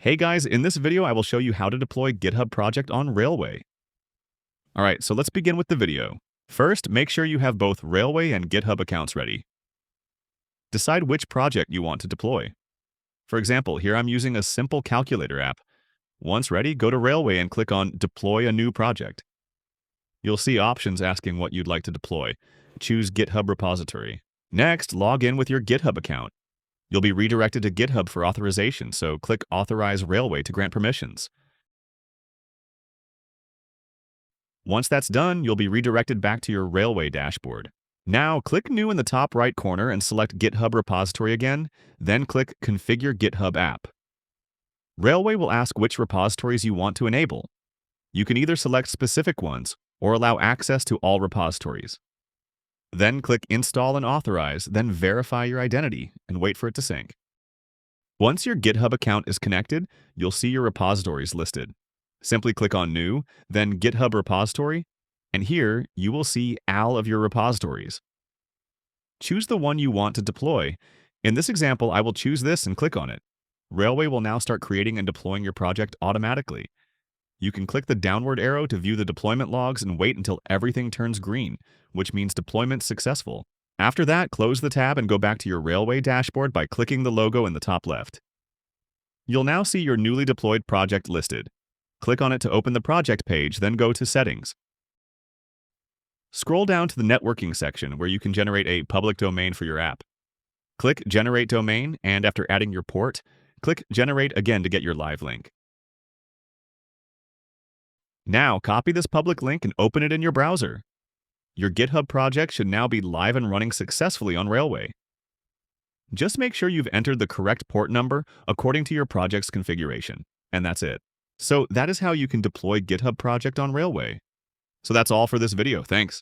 Hey guys, in this video I will show you how to deploy GitHub project on Railway. Alright, so let's begin with the video. First, make sure you have both Railway and GitHub accounts ready. Decide which project you want to deploy. For example, here I'm using a simple calculator app. Once ready, go to Railway and click on Deploy a new project. You'll see options asking what you'd like to deploy. Choose GitHub repository. Next, log in with your GitHub account. You'll be redirected to GitHub for authorization, so click Authorize Railway to grant permissions. Once that's done, you'll be redirected back to your Railway dashboard. Now, click New in the top right corner and select GitHub repository again, then click Configure GitHub app. Railway will ask which repositories you want to enable. You can either select specific ones or allow access to all repositories. Then click Install and Authorize, then verify your identity and wait for it to sync. Once your GitHub account is connected, you'll see your repositories listed. Simply click on New, then GitHub repository, and here you will see all of your repositories. Choose the one you want to deploy. In this example, I will choose this and click on it. Railway will now start creating and deploying your project automatically. You can click the downward arrow to view the deployment logs and wait until everything turns green, which means deployment successful. After that, close the tab and go back to your Railway dashboard by clicking the logo in the top left. You'll now see your newly deployed project listed. Click on it to open the project page, then go to Settings. Scroll down to the networking section where you can generate a public domain for your app. Click Generate Domain, and after adding your port, click Generate again to get your live link. Now, copy this public link and open it in your browser. Your GitHub project should now be live and running successfully on Railway. Just make sure you've entered the correct port number according to your project's configuration, and that's it. So that is how you can deploy GitHub project on Railway. So that's all for this video. Thanks.